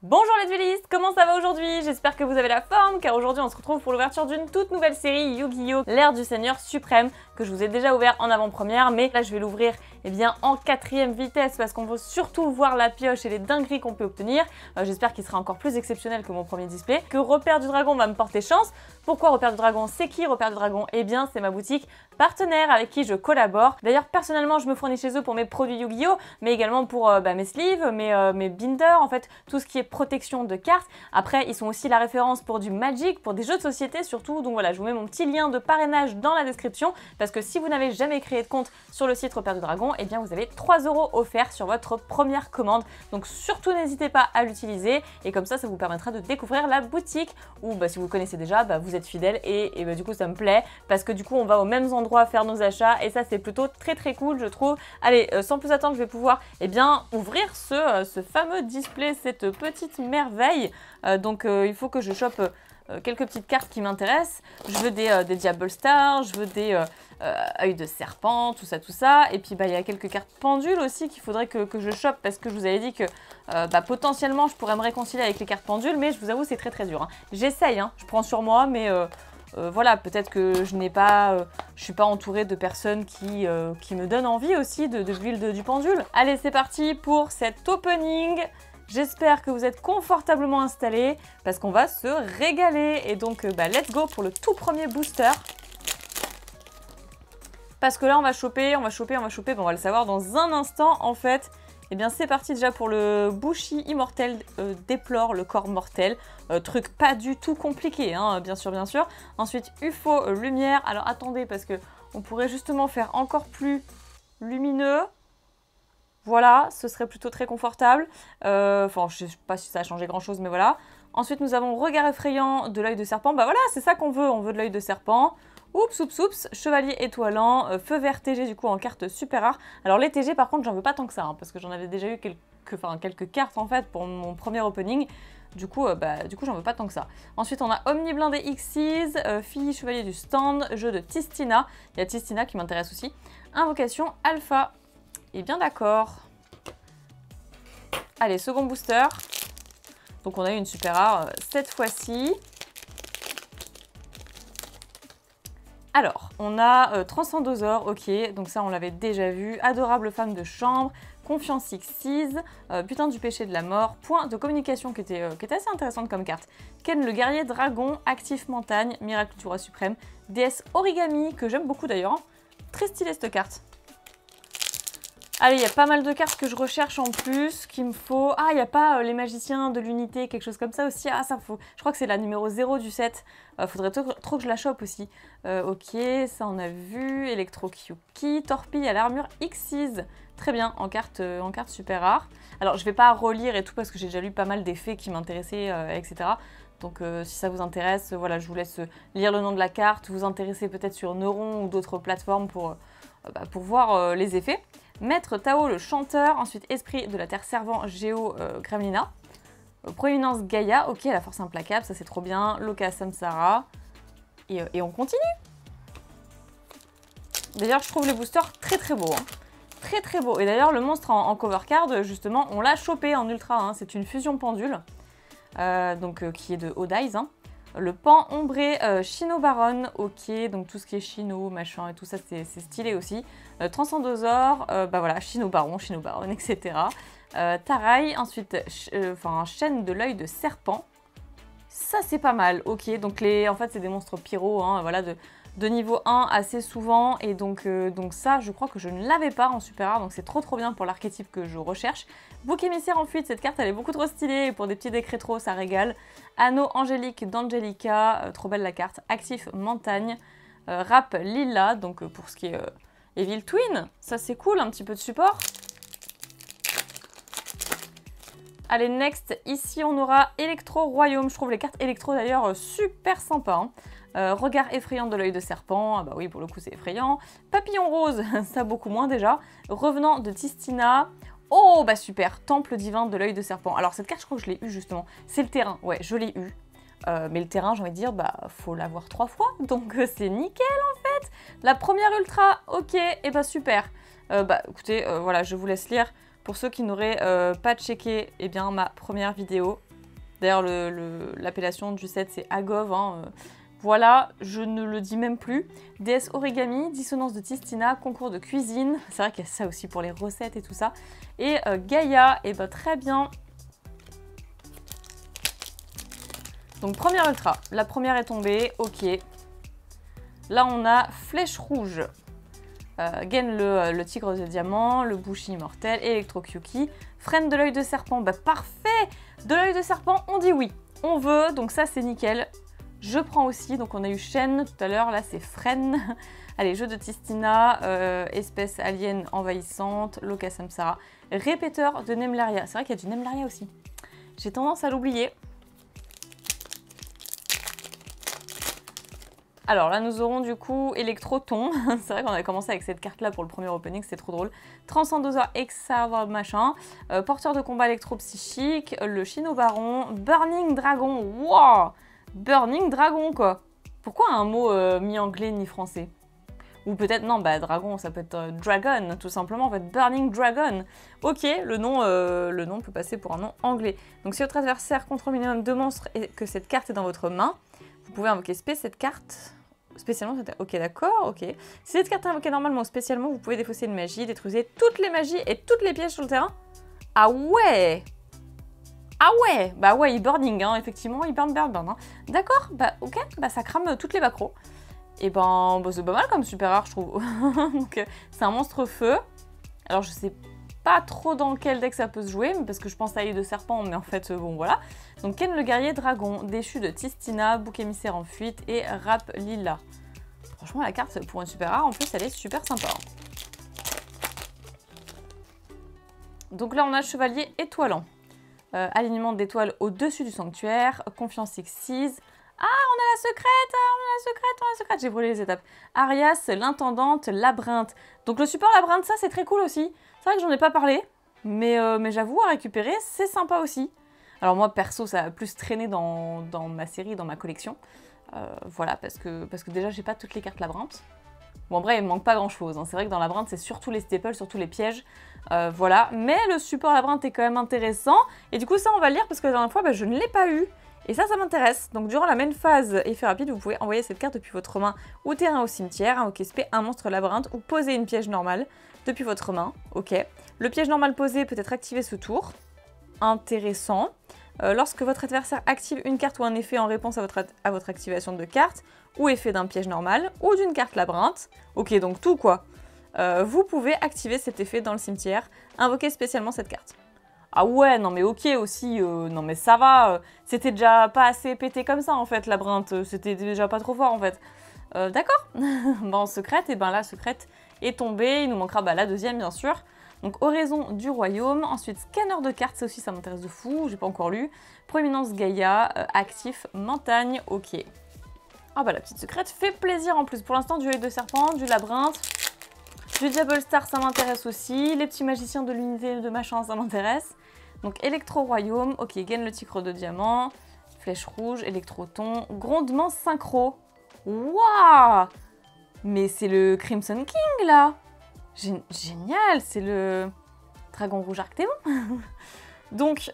Bonjour les duelistes, comment ça va aujourd'hui? J'espère que vous avez la forme car aujourd'hui on se retrouve pour l'ouverture d'une toute nouvelle série Yu-Gi-Oh! L'ère du Seigneur Suprême que je vous ai déjà ouvert en avant-première, mais là je vais l'ouvrir en 4e vitesse parce qu'on veut surtout voir la pioche et les dingueries qu'on peut obtenir. J'espère qu'il sera encore plus exceptionnel que mon premier display, que Repère du Dragon va me porter chance. Pourquoi Repère du Dragon? C'est qui Repère du Dragon? Eh bien c'est ma boutique partenaire avec qui je collabore. D'ailleurs personnellement je me fournis chez eux pour mes produits Yu-Gi-Oh! Mais également pour mes sleeves, mes binders, en fait tout ce qui est protection de cartes. Après ils sont aussi la référence pour du Magic, pour des jeux de société surtout. Donc voilà, je vous mets mon petit lien de parrainage dans la description parce que si vous n'avez jamais créé de compte sur le site Repère du Dragon, eh bien vous avez 3 € offerts sur votre première commande. Donc surtout n'hésitez pas à l'utiliser et comme ça vous permettra de découvrir la boutique ou si vous connaissez déjà, vous êtes fidèle et du coup ça me plaît parce que du coup on va aux mêmes endroits faire nos achats et ça c'est plutôt très cool je trouve. Allez, sans plus attendre, je vais pouvoir ouvrir ce fameux display, cette petite merveille. Il faut que je chope quelques petites cartes qui m'intéressent. Je veux des Diable Stars, je veux des œils de serpent, tout ça. Et puis il y a quelques cartes pendules aussi qu'il faudrait que je chope parce que je vous avais dit que potentiellement je pourrais me réconcilier avec les cartes pendules, mais je vous avoue c'est très dur. J'essaye, je prends sur moi, mais voilà, peut-être que je suis pas entourée de personnes qui me donnent envie aussi de l'huile du pendule. Allez, c'est parti pour cet opening. J'espère que vous êtes confortablement installés parce qu'on va se régaler. Et donc, let's go pour le tout premier booster. Parce que là, on va choper. On va le savoir dans un instant, en fait. Eh bien, c'est parti déjà pour le Bushi Immortel déplore le corps mortel. Truc pas du tout compliqué, bien sûr. Ensuite, UFO lumière. Alors, attendez, parce que on pourrait justement faire encore plus lumineux. Voilà, ce serait plutôt très confortable. Enfin, je sais pas si ça a changé grand-chose, mais voilà. Ensuite, nous avons regard effrayant de l'œil de serpent. Voilà, c'est ça qu'on veut. On veut de l'œil de serpent. Oups. Chevalier étoilant. Feu vert TG, du coup, en carte super rare. Alors, les TG, par contre, j'en veux pas tant que ça, parce que j'en avais déjà eu quelques cartes, en fait, pour mon premier opening. Du coup, j'en veux pas tant que ça. Ensuite, on a Omni Blindé Xyz, Fille Chevalier du Stand, jeu de Tistina. Il y a Tistina qui m'intéresse aussi. Invocation Alpha. Et bien d'accord. Allez, second booster. Donc on a eu une super rare cette fois-ci. Alors, on a Transcendosor, ok, donc ça on l'avait déjà vu. Adorable femme de chambre, Confiance Xyz, Butin du péché de la mort, Point de communication qui était assez intéressante comme carte. Ken le guerrier dragon, Actif montagne, Miracle du roi suprême, Déesse origami, que j'aime beaucoup d'ailleurs. Très stylée cette carte. Allez, il y a pas mal de cartes que je recherche en plus, qu'il me faut... Ah, il n'y a pas les magiciens de l'unité, quelque chose comme ça aussi. Ah, ça faut... Je crois que c'est la numéro 0 du set. Faudrait trop que je la chope aussi. Ok, ça on a vu. Electro Kyuki, Torpille à l'armure Xyz. Très bien, en carte super rare. Alors, je vais pas relire et tout parce que j'ai déjà lu pas mal d'effets qui m'intéressaient, etc. Donc si ça vous intéresse, voilà, je vous laisse lire le nom de la carte, vous intéresser peut-être sur Neuron ou d'autres plateformes pour voir les effets. Maître Tao le chanteur, ensuite Esprit de la Terre Servant Géo Gremlina. Proéminence Gaïa, ok, la force implacable, ça c'est trop bien. Loka Samsara. Et on continue. D'ailleurs, je trouve les boosters très beaux. Très beau. Et d'ailleurs, le monstre en cover card, justement, on l'a chopé en ultra. C'est une fusion pendule, qui est de Odize. Le pan ombré Chino Baron, ok, donc tout ce qui est Chino, machin et tout ça, c'est stylé aussi. Transcendosor, voilà, Chino Baron, etc. Tarai, ensuite, chaîne de l'œil de serpent. Ça, c'est pas mal, ok. Donc, en fait, c'est des monstres pyro, voilà, de niveau 1 assez souvent. Et donc ça, je crois que je ne l'avais pas en super rare, donc c'est trop bien pour l'archétype que je recherche. Bouc émissaire en fuite, cette carte, elle est beaucoup trop stylée. Et pour des petits decks rétro, ça régale. Anneau angélique d'Angelica, trop belle la carte. Actif montagne. Rap lila, donc pour ce qui est Evil Twin, ça c'est cool, un petit peu de support. Allez, next, ici on aura Electro Royaume. Je trouve les cartes Electro d'ailleurs super sympas. Regard effrayant de l'œil de serpent, ah bah oui, pour le coup c'est effrayant. Papillon rose, ça beaucoup moins déjà. Revenant de Tistina. Oh, bah super, Temple divin de l'œil de serpent. Alors cette carte, je crois que je l'ai eu justement. C'est le terrain, ouais, je l'ai eu. Mais le terrain, j'ai envie de dire, faut l'avoir 3 fois, donc c'est nickel en fait. La première ultra, ok, et super. Écoutez, voilà, je vous laisse lire. Pour ceux qui n'auraient pas checké ma première vidéo, D'ailleurs, l'appellation du set, c'est Agov. Hein. Voilà, je ne le dis même plus. Déesse origami, dissonance de Tistina, concours de cuisine. C'est vrai qu'il y a ça aussi pour les recettes et tout ça. Et Gaïa, et bah très bien. Donc première ultra, la première est tombée, ok. Là on a Flèche Rouge, Gain le Tigre de Diamant, le Bushi Immortel, Electro Kyuki, Freine de l'œil de serpent, bah parfait. De l'œil de serpent, on dit oui, on veut, donc ça c'est nickel. Je prends aussi, donc on a eu Chêne tout à l'heure, là c'est Freine. Allez, jeu de Tistina, espèce alien envahissante, Loca Samsara, répéteur de Nemlaria. C'est vrai qu'il y a du Nemlaria aussi. J'ai tendance à l'oublier. Alors là, nous aurons du coup Electroton. C'est vrai qu'on avait commencé avec cette carte-là pour le premier opening, c'était trop drôle. Transcendoseur Exava machin. Porteur de combat électro-psychique. Le Shinobaron. Burning Dragon. Wow! Burning Dragon, quoi. Pourquoi un mot mi-anglais, ni français? Ou peut-être, non, bah dragon, ça peut être dragon, tout simplement, en fait, Burning Dragon. Ok, le nom peut passer pour un nom anglais. Donc si votre adversaire contrôle minimum 2 monstres et que cette carte est dans votre main, vous pouvez invoquer cette carte... Spécialement, ok d'accord, ok. Si cette carte est invoquée normalement ou spécialement, vous pouvez défausser une magie, détruisez toutes les magies et toutes les pièges sur le terrain. Ah ouais! Ah ouais! Bah ouais, il burning, hein, effectivement, il burn. Hein. D'accord, bah ok, bah ça crame toutes les macros. Et ben, bah, c'est pas mal comme super rare, je trouve. Donc c'est un monstre feu. Alors je sais pas trop dans quel deck ça peut se jouer, parce que je pense à l'œil de serpent, mais en fait, bon voilà. Donc Ken le guerrier dragon, déchu de Tistina, bouc émissaire en fuite et Rap Lila. Franchement, la carte pour une super rare, en plus, elle est super sympa. Donc là, on a chevalier étoilant. Alignement d'étoiles au-dessus du sanctuaire, confiance X6. Ah, on a la secrète, j'ai brûlé les étapes. Arias, l'intendante, labyrinthe. Donc le support labyrinthe, ça c'est très cool aussi. C'est vrai que j'en ai pas parlé, mais j'avoue, à récupérer, c'est sympa aussi. Alors moi, perso, ça a plus traîné dans ma série, dans ma collection. Voilà, parce que déjà, j'ai pas toutes les cartes labyrinthe. Bon, en vrai, il me manque pas grand-chose. Hein. C'est vrai que dans labyrinthe, c'est surtout les staples, surtout les pièges. Voilà, mais le support labyrinthe est quand même intéressant. Et du coup, ça, on va le lire parce que la dernière fois, bah, je ne l'ai pas eu. Et ça m'intéresse. Donc durant la même phase effet rapide, vous pouvez envoyer cette carte depuis votre main au terrain au cimetière, invoquer spé un monstre labyrinthe ou poser une piège normale depuis votre main. Ok. Le piège normal posé peut être activé ce tour. Intéressant. Lorsque votre adversaire active une carte ou un effet en réponse à votre activation de carte, ou effet d'un piège normal, ou d'une carte labyrinthe, ok donc tout quoi, vous pouvez activer cet effet dans le cimetière, invoquer spécialement cette carte. Ah ouais, non mais ok aussi, non mais ça va, c'était déjà pas assez pété comme ça en fait, labyrinthe, c'était déjà pas trop fort en fait. D'accord. En secrète, et ben la secrète est tombée, il nous manquera la deuxième bien sûr. Donc oraison du royaume, ensuite scanner de cartes, ça aussi ça m'intéresse de fou, j'ai pas encore lu. Proéminence Gaïa, actif, montagne, ok. Ah bah la petite secrète fait plaisir en plus, pour l'instant du œil de serpent, du labyrinthe. Du Diable Star, ça m'intéresse aussi. Les petits magiciens de l'unité de machin, ça m'intéresse. Donc Electro Royaume, ok, gagne le Tigre de Diamant. Flèche Rouge, Électroton, Grondement Synchro. Waouh! Mais c'est le Crimson King là! Génial, c'est le Dragon Rouge Arctéon. Donc,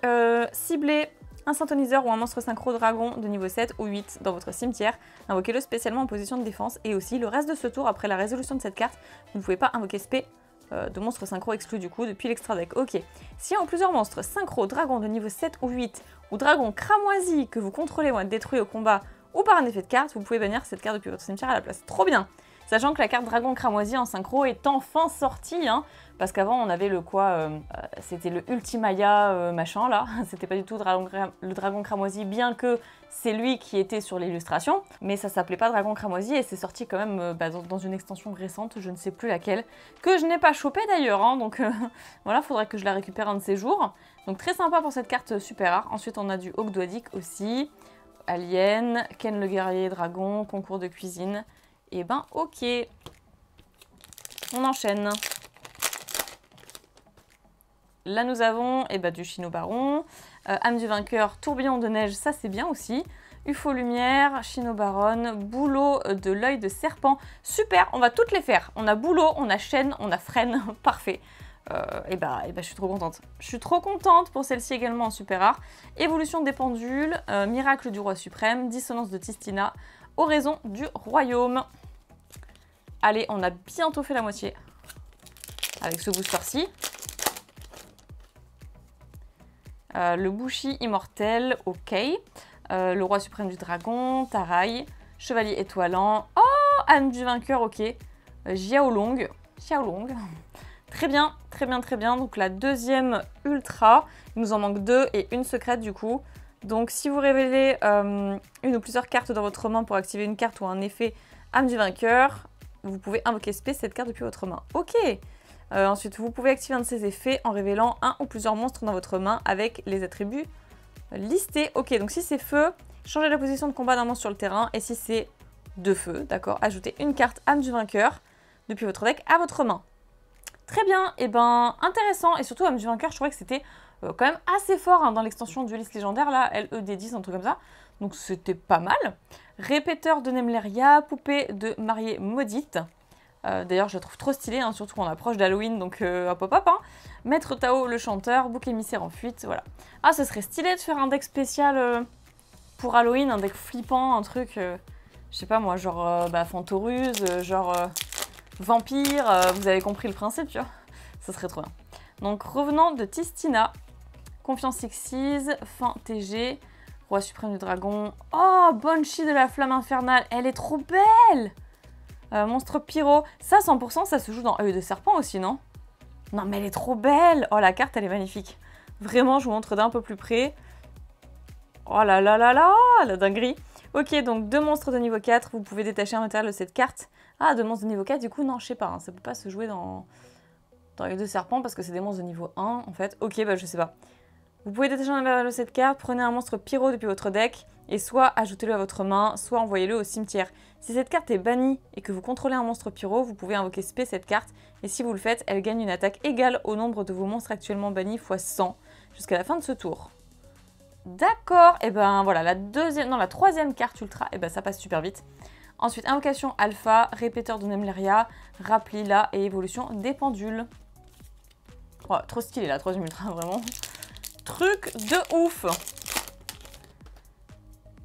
ciblez un synthoniseur ou un monstre synchro dragon de niveau 7 ou 8 dans votre cimetière. Invoquez-le spécialement en position de défense. Et aussi, le reste de ce tour, après la résolution de cette carte, vous ne pouvez pas invoquer spé de monstres synchro exclus du coup depuis l'extra deck. Ok. S'il y a plusieurs monstres synchro dragon de niveau 7 ou 8 ou dragon cramoisi que vous contrôlez ou êtes détruit au combat ou par un effet de carte, vous pouvez bannir cette carte depuis votre cimetière à la place. Trop bien! Sachant que la carte Dragon Cramoisi en synchro est enfin sortie, hein, parce qu'avant on avait le quoi, c'était le Ultimaya machin là, c'était pas du tout le Dragon Cramoisi, bien que c'est lui qui était sur l'illustration, mais ça s'appelait pas Dragon Cramoisi et c'est sorti quand même dans une extension récente, je ne sais plus laquelle, que je n'ai pas chopé d'ailleurs, hein, donc voilà, faudrait que je la récupère un de ces jours. Donc très sympa pour cette carte super rare. Ensuite on a du Ogdoadik aussi, Alien, Ken le guerrier dragon, concours de cuisine. Et ben ok, on enchaîne. Là nous avons du Shinobaron, âme du vainqueur, tourbillon de neige, ça c'est bien aussi. UFO lumière, Shinobaron, boulot de l'œil de serpent. Super, on va toutes les faire. On a boulot, on a chaîne, on a freine, parfait. je suis trop contente. Je suis trop contente pour celle-ci également en super rare. Évolution des pendules, miracle du roi suprême, dissonance de Tistina, oraison du royaume. Allez, on a bientôt fait la moitié avec ce booster-ci. Le Bushi immortel, ok. Le roi suprême du dragon, Tarai, chevalier étoilant. Oh, âme du vainqueur, ok. Xiaolong. Très bien, très bien, très bien. Donc la deuxième ultra, il nous en manque 2 et une secrète du coup. Donc si vous révélez une ou plusieurs cartes dans votre main pour activer une carte ou un effet âme du vainqueur, vous pouvez invoquer cette carte depuis votre main. Ok. Ensuite, vous pouvez activer un de ces effets en révélant un ou plusieurs monstres dans votre main avec les attributs listés. Ok, donc si c'est feu, changez la position de combat d'un monstre sur le terrain. Et si c'est de feu, d'accord, ajoutez une carte âme du vainqueur depuis votre deck à votre main. Très bien, et ben intéressant. Et surtout, âme du vainqueur, je trouvais que c'était quand même assez fort hein, dans l'extension dueliste légendaire, là, LED10, un truc comme ça. Donc c'était pas mal. Répéteur de Nemleria, poupée de mariée maudite. D'ailleurs, je la trouve trop stylée, hein, surtout qu'on approche d'Halloween, donc hop hop hop. Hein. Maître Tao, le chanteur, bouc émissaire en fuite, voilà. Ah, ce serait stylé de faire un deck spécial pour Halloween, un deck flippant, un truc, je sais pas moi, genre Fantoruse, vampire, vous avez compris le principe, tu vois. Ça serait trop bien. Donc, revenant de Tistina, confiance Xyz, fin TG, roi suprême du dragon. Oh, Banshee de la flamme infernale, elle est trop belle! Monstre pyro, ça 100% ça se joue dans œil de serpent aussi, non? Non mais elle est trop belle. Oh la carte elle est magnifique. Vraiment je vous montre d'un peu plus près. Oh là là là là, la dinguerie. Ok donc 2 monstres de niveau 4, vous pouvez détacher un matériel de cette carte. Ah 2 monstres de niveau 4 du coup non je sais pas, hein, ça peut pas se jouer dans œil de serpent parce que c'est des monstres de niveau 1 en fait. Ok bah je sais pas. Vous pouvez détacher un matériel de cette carte, prenez un monstre pyro depuis votre deck et soit ajoutez-le à votre main, soit envoyez-le au cimetière. Si cette carte est bannie et que vous contrôlez un monstre pyro, vous pouvez invoquer spé cette carte et si vous le faites, elle gagne une attaque égale au nombre de vos monstres actuellement bannis x 100 jusqu'à la fin de ce tour. D'accord, et ben voilà, la troisième carte ultra, et ben ça passe super vite. Ensuite, invocation alpha, répéteur de Nemleria, Raplila et évolution des pendules. Oh, trop stylé la troisième ultra, vraiment. Truc de ouf.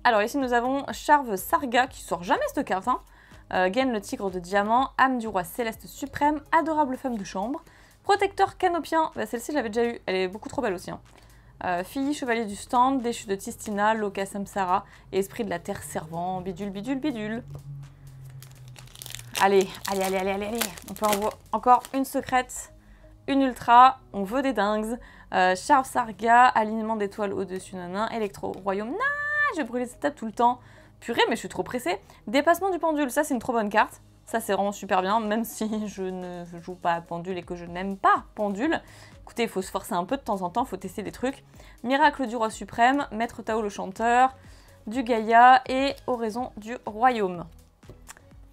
Alors ici nous avons Charve Sarga qui sort jamais cette carte. Hein. Gaine le tigre de diamant, âme du roi céleste suprême, adorable femme de chambre, protecteur canopien, bah, celle-ci je l'avais déjà eu, elle est beaucoup trop belle aussi. Hein. Fille chevalier du stand, déchu de Tistina, Loka Samsara et esprit de la terre servant, bidule bidule bidule. Allez, allez, allez, allez, allez, allez. On peut envoyer encore une secrète, une ultra, on veut des dingues. Charve Sarga, alignement d'étoiles au-dessus, nanan, électro royaume, je vais brûler cette table tout le temps. Purée, mais je suis trop pressée. Dépassement du pendule, ça c'est une trop bonne carte. Ça c'est vraiment super bien, même si je ne joue pas à pendule et que je n'aime pas pendule. Écoutez, il faut se forcer un peu de temps en temps, il faut tester des trucs. Miracle du roi suprême, Maître Tao le chanteur, du Gaïa et oraison du royaume.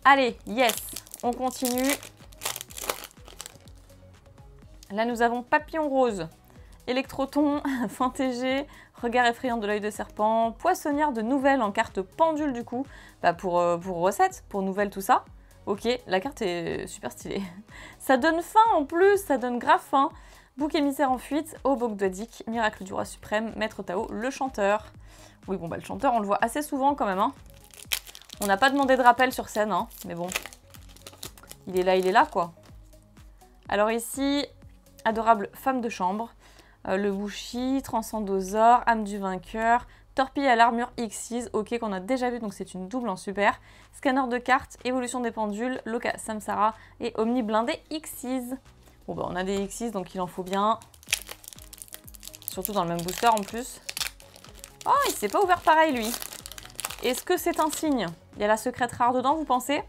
Allez, yes, on continue. Là nous avons papillon rose, électroton, fin TG, regard effrayant de l'œil de serpent, poissonnière de nouvelles en carte pendule du coup, bah pour recette, pour nouvelles tout ça. Ok, la carte est super stylée. Ça donne faim en plus, ça donne grave faim. Bouc émissaire en fuite, Obogdoadik, miracle du roi suprême, Maître Tao, le chanteur. Oui bon bah le chanteur on le voit assez souvent quand même. Hein. On n'a pas demandé de rappel sur scène, hein, mais bon. Il est là quoi. Alors ici, adorable femme de chambre. Le Bushi, Transcendosaure, âme du vainqueur, torpille à l'armure Xyz, ok, qu'on a déjà vu, donc c'est une double en super. Scanner de cartes, évolution des pendules, Loka Samsara et Omni blindé Xyz. Bon bah on a des Xyz, donc il en faut bien. Surtout dans le même booster en plus. Oh, il s'est pas ouvert pareil lui. Est-ce que c'est un signe? Il y a la secrète rare dedans, vous pensez?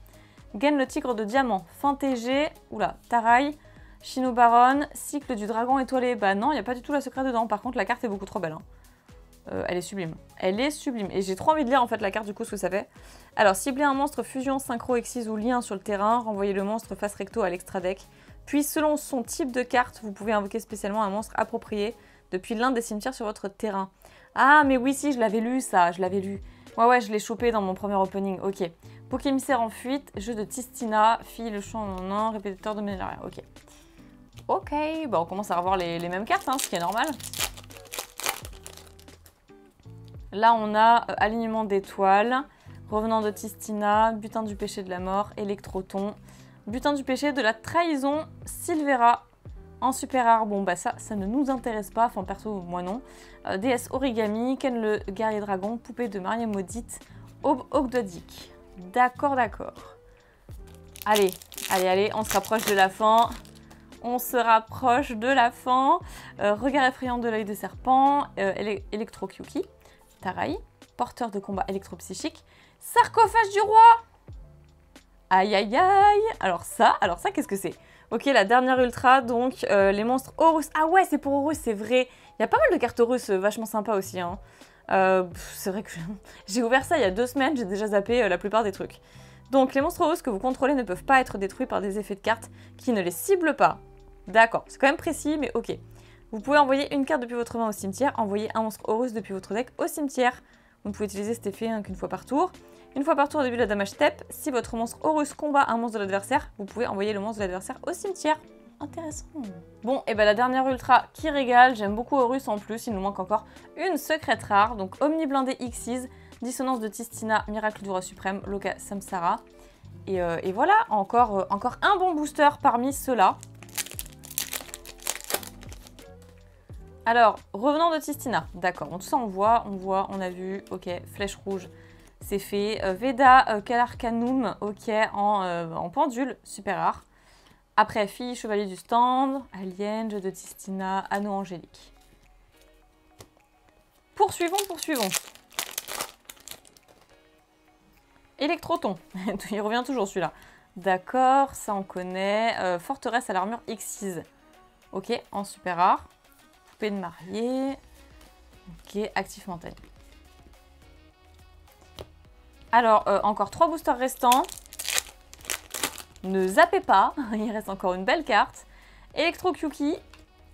Gaine le tigre de diamant, fin TG, oula, Tarai. Chino Baron, cycle du dragon étoilé. Bah non, il n'y a pas du tout la secrète dedans. Par contre, la carte est beaucoup trop belle. Hein. Elle est sublime. Elle est sublime. Et j'ai trop envie de lire en fait la carte du coup ce que ça fait. Alors, ciblez un monstre fusion, synchro, exis ou lien sur le terrain. Renvoyez le monstre face recto à l'extra deck. Puis, selon son type de carte, vous pouvez invoquer spécialement un monstre approprié depuis l'un des cimetières sur votre terrain. Ah, mais oui, si, je l'avais lu ça. Je l'avais lu. Ouais, je l'ai chopé dans mon premier opening. Ok. Bouc émissaire en fuite, jeu de Tistina, fille le champ, non, répétiteur de Mélaria. Ok. Ok, bah on commence à revoir les mêmes cartes, hein, ce qui est normal. Là, on a alignement d'étoiles, revenant de Tistina, butin du péché de la mort, électroton, butin du péché de la trahison, Silvera, en super rare. Bon, bah ça ne nous intéresse pas, enfin perso, moi non. Déesse origami, Ken le guerrier dragon, poupée de mariée maudite, Aube Ogdoadic. D'accord, d'accord. Allez, allez, allez, on se rapproche de la fin. On se rapproche de la fin. Regard effrayant de l'œil de serpent, Electro-Kyuki, Tarai, porteur de combat électropsychique, sarcophage du roi. Aïe, aïe, aïe. Alors ça, qu'est-ce que c'est? Ok, la dernière ultra, donc les monstres Horus. Ah ouais, c'est pour Horus, c'est vrai. Il y a pas mal de cartes Horus vachement sympas aussi. Hein. C'est vrai que j'ai ouvert ça il y a 2 semaines, j'ai déjà zappé la plupart des trucs. Donc les monstres Horus que vous contrôlez ne peuvent pas être détruits par des effets de cartes qui ne les ciblent pas. D'accord, c'est quand même précis, mais ok. Vous pouvez envoyer une carte depuis votre main au cimetière, envoyer un monstre Horus depuis votre deck au cimetière. Vous ne pouvez utiliser cet effet qu'une fois par tour. Une fois par tour au début de la damage step, si votre monstre Horus combat un monstre de l'adversaire, vous pouvez envoyer le monstre de l'adversaire au cimetière. Intéressant. Bon, et ben la dernière ultra qui régale, j'aime beaucoup Horus en plus, il nous manque encore une secrète rare, donc Omni blindé Xyz, dissonance de Tistina, miracle du roi suprême, Loka Samsara. Et voilà, encore un bon booster parmi ceux-là. Alors, revenant de Tistina, d'accord, tout ça on voit, on a vu, ok, flèche rouge, c'est fait. Veda Calarcanum, ok, en pendule, super rare. Après, fille, chevalier du stand, alien, jeu de Tistina, anneau angélique. Poursuivons, poursuivons. Électroton, il revient toujours celui-là. D'accord, ça on connaît. Forteresse à l'armure Xyz. Ok, en super rare. Poupée de mariée. Ok, actif montagne. Alors, encore 3 boosters restants. Ne zappez pas, il reste encore une belle carte. Electro-Kyuki,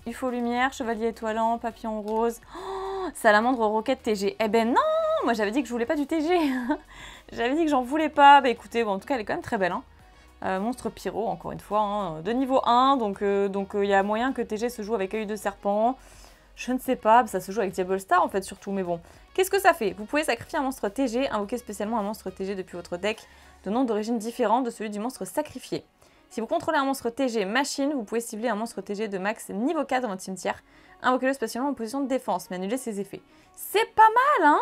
UFO lumière, chevalier étoilant, papillon rose. Oh, salamandre roquette TG. Eh ben non, moi j'avais dit que je voulais pas du TG. J'avais dit que j'en voulais pas. Bah écoutez, bon, en tout cas elle est quand même très belle. Hein. Monstre pyro, encore une fois, hein, de niveau 1. Donc il y a moyen que TG se joue avec œil de serpent. Je ne sais pas, ça se joue avec Diable Star en fait surtout, mais bon. Qu'est-ce que ça fait? Vous pouvez sacrifier un monstre TG, invoquer spécialement un monstre TG depuis votre deck de nom d'origine différent de celui du monstre sacrifié. Si vous contrôlez un monstre TG machine, vous pouvez cibler un monstre TG de max niveau 4 dans votre cimetière, invoquez-le spécialement en position de défense, mais annulez ses effets. C'est pas mal, hein?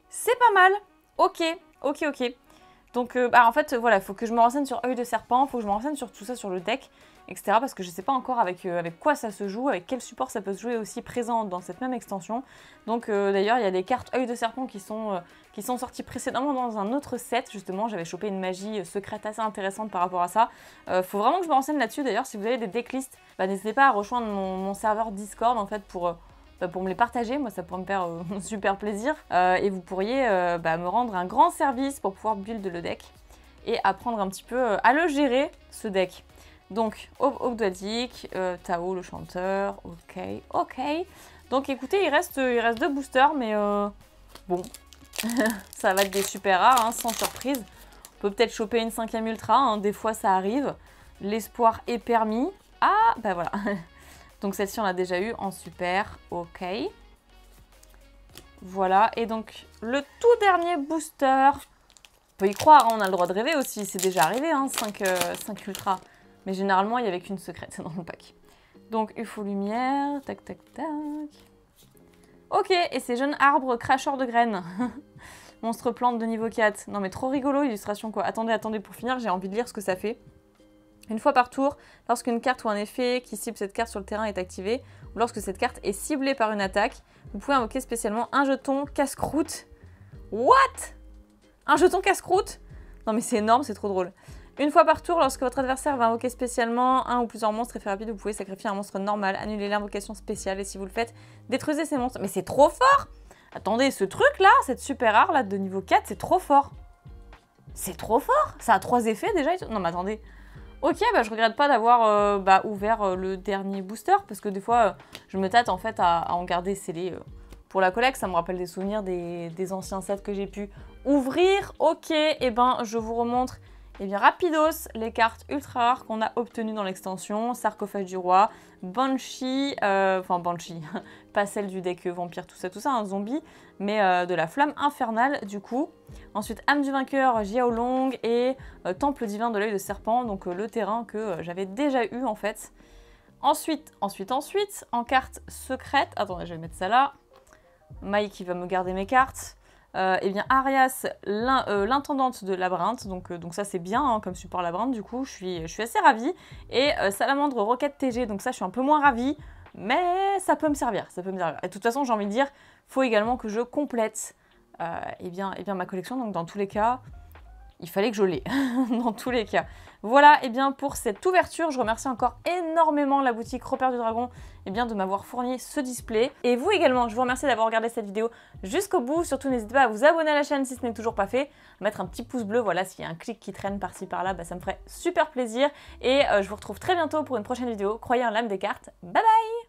C'est pas mal. Ok, ok, ok. Donc, en fait, voilà, il faut que je me renseigne sur œil de serpent, il faut que je me renseigne sur tout ça sur le deck, etc. Parce que je ne sais pas encore avec quoi ça se joue, avec quel support ça peut se jouer aussi présent dans cette même extension. Donc, d'ailleurs, il y a des cartes œil de serpent qui sont sorties précédemment dans un autre set, justement. J'avais chopé une magie secrète assez intéressante par rapport à ça. Faut vraiment que je me renseigne là-dessus. D'ailleurs, si vous avez des decklists, n'hésitez pas à rejoindre mon serveur Discord, en fait, pour me les partager, moi ça pourrait me faire super plaisir. Et vous pourriez me rendre un grand service pour pouvoir build le deck et apprendre un petit peu à le gérer, ce deck. Donc, Ogdoadic, Tao le chanteur, ok, ok. Donc écoutez, il reste 2 boosters, mais bon, ça va être des super rares, hein, sans surprise. On peut peut-être choper une 5e ultra, hein, des fois ça arrive. L'espoir est permis. Ah, bah voilà. Donc celle-ci on l'a déjà eu en super, ok. Voilà, et donc le tout dernier booster, on peut y croire, hein, on a le droit de rêver aussi, c'est déjà arrivé, hein, 5 ultra. Mais généralement il n'y avait qu'une secrète dans le pack. Donc UFO lumière, tac tac tac. Ok, et ces jeunes arbres cracheurs de graines. Monstre plante de niveau 4. Non mais trop rigolo, illustration quoi. Attendez, attendez, pour finir, j'ai envie de lire ce que ça fait. Une fois par tour, lorsqu'une carte ou un effet qui cible cette carte sur le terrain est activé, ou lorsque cette carte est ciblée par une attaque, vous pouvez invoquer spécialement un jeton casse-croûte. What? Un jeton casse-croûte? Non mais c'est énorme, c'est trop drôle. Une fois par tour, lorsque votre adversaire va invoquer spécialement un ou plusieurs monstres, effet rapide, vous pouvez sacrifier un monstre normal, annuler l'invocation spéciale, et si vous le faites, détruisez ces monstres. Mais c'est trop fort! Attendez, ce truc là, cette super rare là de niveau 4, c'est trop fort. C'est trop fort! Ça a 3 effets déjà et tout. Non mais attendez. Ok, je regrette pas d'avoir ouvert le dernier booster, parce que des fois, je me tâte en fait à en garder scellé pour la collecte. Ça me rappelle des souvenirs des anciens sets que j'ai pu ouvrir. Ok, et je vous remontre Et bien rapidos, les cartes ultra rares qu'on a obtenues dans l'extension, Sarcophage du Roi, Banshee, enfin Banshee, pas celle du deck vampire, tout ça, un zombie, mais de la flamme infernale du coup. Ensuite, âme du vainqueur, Xiaolong et temple divin de l'œil de serpent, donc le terrain que j'avais déjà eu en fait. Ensuite, en carte secrète, attendez, je vais mettre ça là, Maï qui va me garder mes cartes. Eh bien Arias, l'intendante de labyrinthe, donc ça c'est bien hein, comme support labyrinthe, du coup je suis assez ravie. Et Salamandre Roquette TG, donc ça je suis un peu moins ravie, mais ça peut me servir, Et de toute façon j'ai envie de dire, faut également que je complète eh bien ma collection, donc dans tous les cas, il fallait que je l'ai, dans tous les cas. Voilà, et bien pour cette ouverture, je remercie encore énormément la boutique Repère du Dragon de m'avoir fourni ce display. Et vous également, je vous remercie d'avoir regardé cette vidéo jusqu'au bout. Surtout, n'hésitez pas à vous abonner à la chaîne si ce n'est toujours pas fait, mettre un petit pouce bleu, voilà, s'il y a un clic qui traîne par-ci par-là, ça me ferait super plaisir. Et je vous retrouve très bientôt pour une prochaine vidéo. Croyez en l'âme des cartes, bye bye!